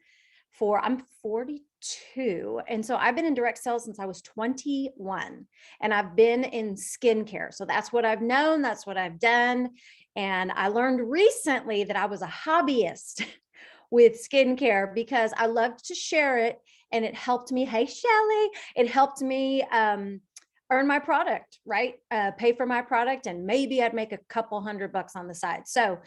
I'm 42. And so I've been in direct sales since I was 21, and I've been in skincare. So that's what I've known. That's what I've done. And I learned recently that I was a hobbyist with skincare because I loved to share it, and it helped me. Hey, Shelly, it helped me earn my product, right? Pay for my product, and maybe I'd make a couple $100 on the side. So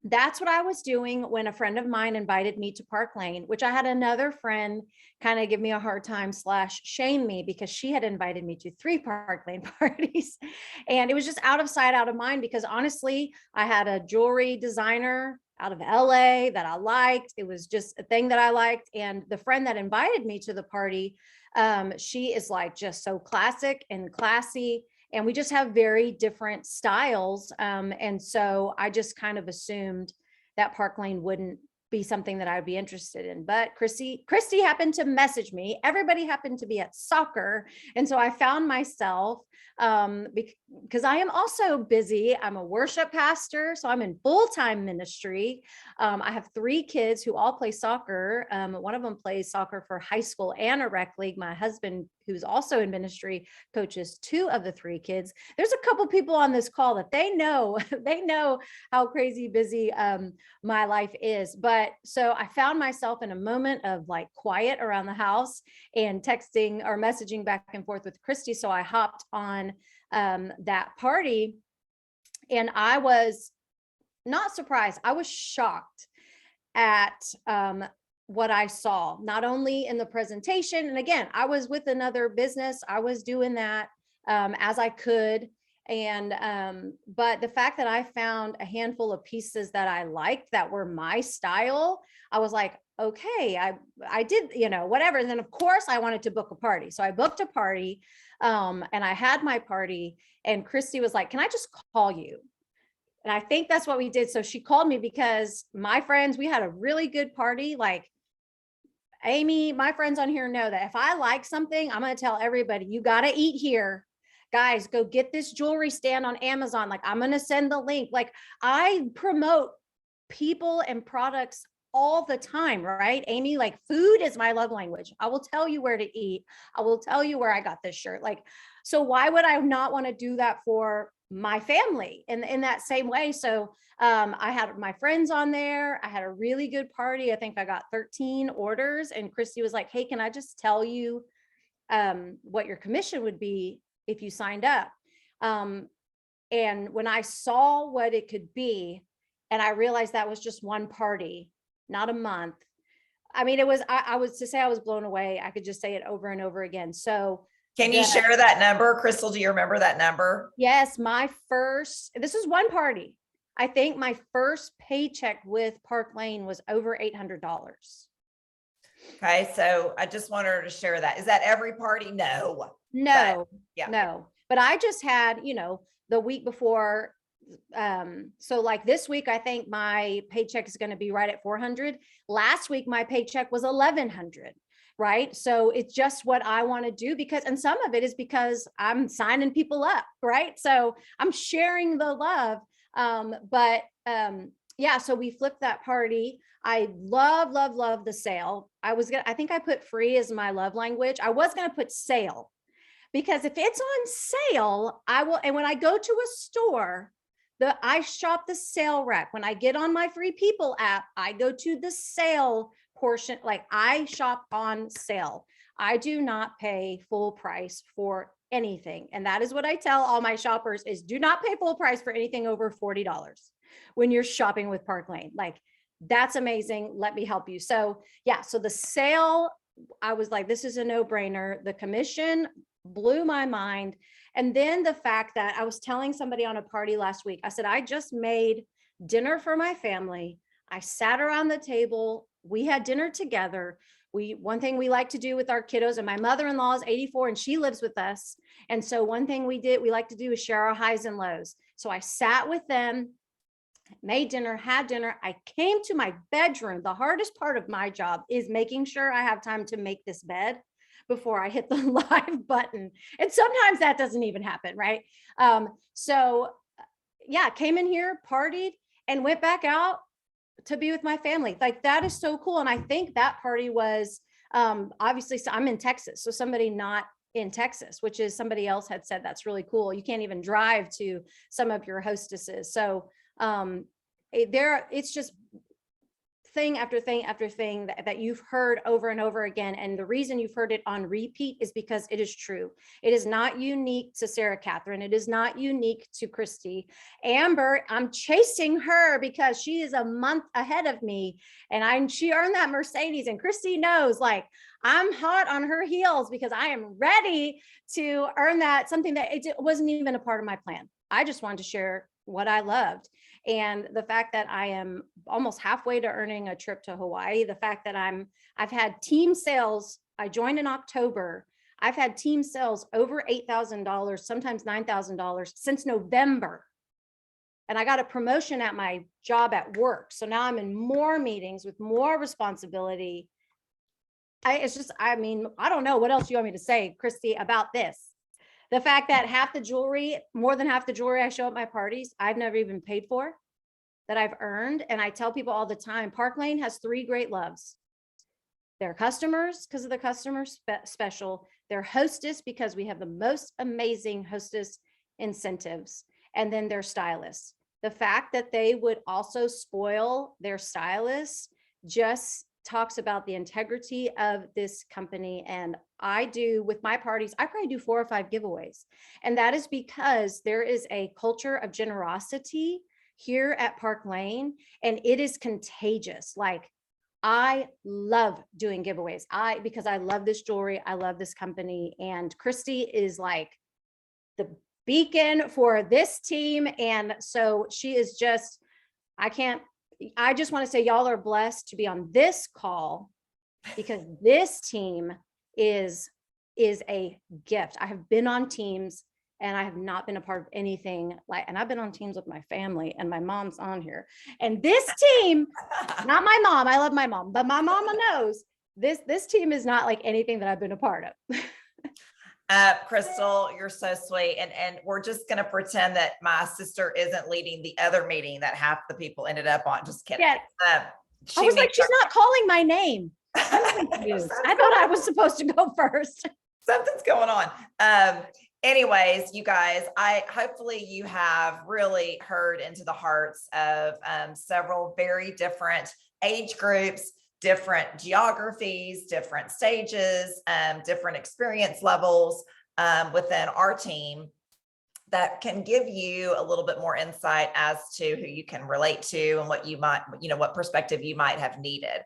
that's what I was doing when a friend of mine invited me to Park Lane, which I had another friend kind of give me a hard time / shame me because she had invited me to 3 Park Lane parties. And it was just out of sight, out of mind, because honestly, I had a jewelry designer out of LA that I liked. It was just a thing that I liked. And the friend that invited me to the party, she is like just so classic and classy. And we just have very different styles. And so I just kind of assumed that Park Lane wouldn't be something that I'd be interested in. But Christy happened to message me. Everybody happened to be at soccer. And so I found myself, because I am also busy. I'm a worship pastor, so I'm in full-time ministry. I have 3 kids who all play soccer. One of them plays soccer for high school and a rec league. My husband, who's also in ministry, coaches 2 of the 3 kids. There's a couple people on this call that they know how crazy busy my life is. But so I found myself in a moment of like quiet around the house and texting or messaging back and forth with Christy. So I hopped on that party, and I was not surprised. I was shocked at what I saw, not only in the presentation. And again, I was with another business. I was doing that as I could. And but the fact that I found a handful of pieces that I liked that were my style, I was like, okay, I did, you know, whatever. And then of course I wanted to book a party. So I booked a party and I had my party, and Christy was like, can I just call you? And I think that's what we did. So she called me because my friends, we had a really good party. Like Amy, my friends on here know that if I like something, I'm going to tell everybody, you got to eat here. Guys, go get this jewelry stand on Amazon. Like, I'm going to send the link. Like, I promote people and products all the time, right? Amy, like, food is my love language. I will tell you where to eat. I will tell you where I got this shirt. Like, so why would I not want to do that for my family in that same way? So I had my friends on there. I had a really good party. I think I got 13 orders, and Christy was like, hey, can I just tell you what your commission would be if you signed up? And when I saw what it could be, and I realized that was just one party, not a month. I mean, it was, I was to say I was blown away. I could just say it over and over again. So can you share that number? Crystal, do you remember that number? Yes, this is one party. I think my first paycheck with Park Lane was over $800. Okay, so I just wanted her to share that. Is that every party? No. No, yeah. no. But I just had, you know, the week before. So like this week, I think my paycheck is going to be right at 400. Last week, my paycheck was 1,100. Right. So it's just what I want to do, because, and some of it is because I'm signing people up. Right. So I'm sharing the love. Yeah, so we flipped that party. I love the sale. I think I put free as my love language. I was going to put sale, because if it's on sale, I will. And when I go to a store, I shop the sale rack. When I get on my Free People app, I go to the sale portion. Like, I shop on sale. I do not pay full price for anything. And that is what I tell all my shoppers is, do not pay full price for anything over $40 when you're shopping with Park Lane. Like, that's amazing. Let me help you. So yeah, so the sale, I was like, this is a no-brainer. The commission blew my mind. And then the fact that I was telling somebody on a party last week, I said, I just made dinner for my family. I sat around the table. We had dinner together. One thing we like to do with our kiddos, and my mother-in-law is 84 and she lives with us. And so one thing we like to do is share our highs and lows. So I sat with them, made dinner, had dinner. I came to my bedroom. The hardest part of my job is making sure I have time to make this bed before I hit the live button. And sometimes that doesn't even happen, right? So yeah, came in here, partied, and went back out to be with my family. Like, that is so cool. And I think that party was obviously, so I'm in Texas, so somebody not in Texas, which is, somebody else had said that's really cool. You can't even drive to some of your hostesses. So it's just thing after thing after thing that you've heard over and over again. And the reason you've heard it on repeat is because it is true. It is not unique to Sarah Kathryn. It is not unique to Christy. Amber, I'm chasing her because she is a month ahead of me, and she earned that Mercedes, and Christy knows, like, I'm hot on her heels because I am ready to earn that, something that it wasn't even a part of my plan. I just wanted to share what I loved. And the fact that I am almost halfway to earning a trip to Hawaii, the fact that I've had team sales, I joined in October. I've had team sales over $8,000, sometimes $9,000 since November. And I got a promotion at my job at work. So now I'm in more meetings with more responsibility. I don't know what else you want me to say, Christy, about this. The fact that more than half the jewelry I show at my parties, I've never even paid for, that I've earned. And I tell people all the time, Park Lane has three great loves. Their customers, because of the customer special, their hostess, because we have the most amazing hostess incentives, and then their stylists. The fact that they would also spoil their stylists just talks about the integrity of this company. And I do, with my parties, I probably do 4 or 5 giveaways. And that is because there is a culture of generosity here at Park Lane, and it is contagious. Like, I love doing giveaways. Because I love this jewelry. I love this company. And Christy is like the beacon for this team. And so she is just, I just want to say y'all are blessed to be on this call, because this team is a gift. I have been on teams and I have not been a part of anything like, and I've been on teams with my family, and my mom's on here. And this team, not my mom, I love my mom, but my mama knows this team is not like anything that I've been a part of. Crystal, you're so sweet. And we're just going to pretend that my sister isn't leading the other meeting that half the people ended up on. Just kidding. Yeah. I was like, she's not calling my name. I'm confused. I thought I was supposed to go first. Something's going on. Anyways, you guys, hopefully you have really heard into the hearts of several very different age groups, different geographies, different stages, different experience levels within our team that can give you a little bit more insight as to who you can relate to and what you might, what perspective you might have needed.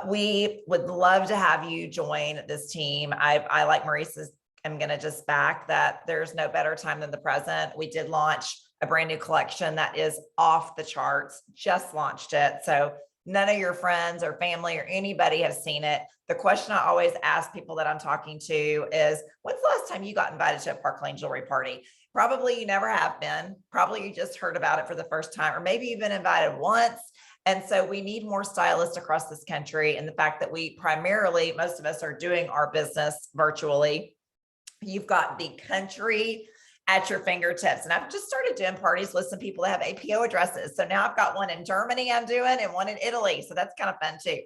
We would love to have you join this team. I like Maurice's, I'm going to just back that there's no better time than the present. We did launch a brand new collection that is off the charts, just launched it. So none of your friends or family or anybody have seen it. The question I always ask people that I'm talking to is, when's the last time you got invited to a Park Lane jewelry party? Probably you never have been. Probably you just heard about it for the first time, or maybe you've been invited once. And so we need more stylists across this country. And the fact that we primarily, most of us are doing our business virtually. You've got the country at your fingertips. And I've just started doing parties with some people that have APO addresses. So now I've got one in Germany I'm doing and one in Italy. So that's kind of fun too.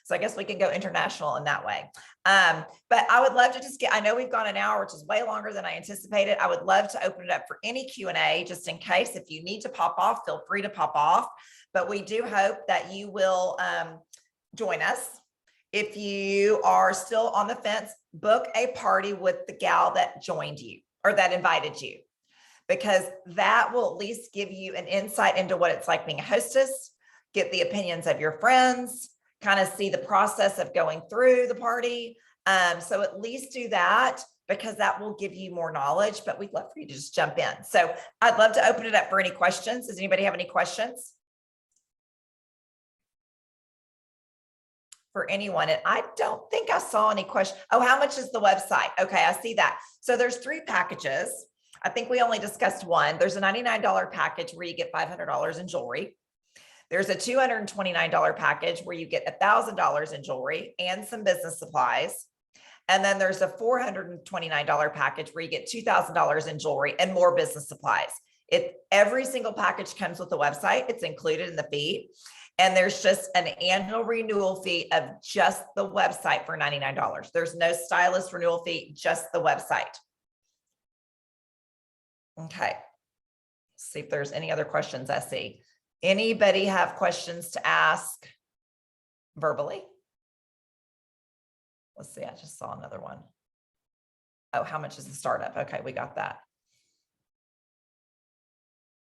So I guess we can go international in that way. But I would love to just I know we've gone an hour, which is way longer than I anticipated. I would love to open it up for any Q&A, just in case. If you need to pop off, feel free to pop off. But we do hope that you will join us. If you are still on the fence, book a party with the gal that joined you or that invited you, because that will at least give you an insight into what it's like being a hostess, get the opinions of your friends, kind of see the process of going through the party. So at least do that, because that will give you more knowledge, but we'd love for you to just jump in. So I'd love to open it up for any questions. Does anybody have any questions? For anyone? And I don't think I saw any questions. Oh, how much is the website? Okay, I see that. So there's 3 packages. I think we only discussed one. There's a $99 package where you get $500 in jewelry. There's a $229 package where you get $1,000 in jewelry and some business supplies. And then there's a $429 package where you get $2,000 in jewelry and more business supplies. Every single package comes with the website. It's included in the fee. And there's just an annual renewal fee of just the website for $99. There's no stylist renewal fee, just the website. Okay. See if there's any other questions I see. Anybody have questions to ask verbally? Let's see, I just saw another one. Oh, how much is the startup? Okay, we got that.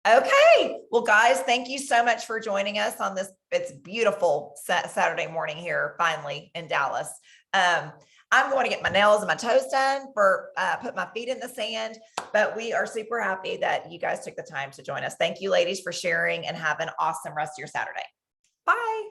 Okay, well, guys, thank you so much for joining us on this. It's beautiful Saturday morning here, finally in Dallas. I'm going to get my nails and my toes done for put my feet in the sand, but we are super happy that you guys took the time to join us. Thank you, ladies, for sharing, and have an awesome rest of your Saturday. Bye.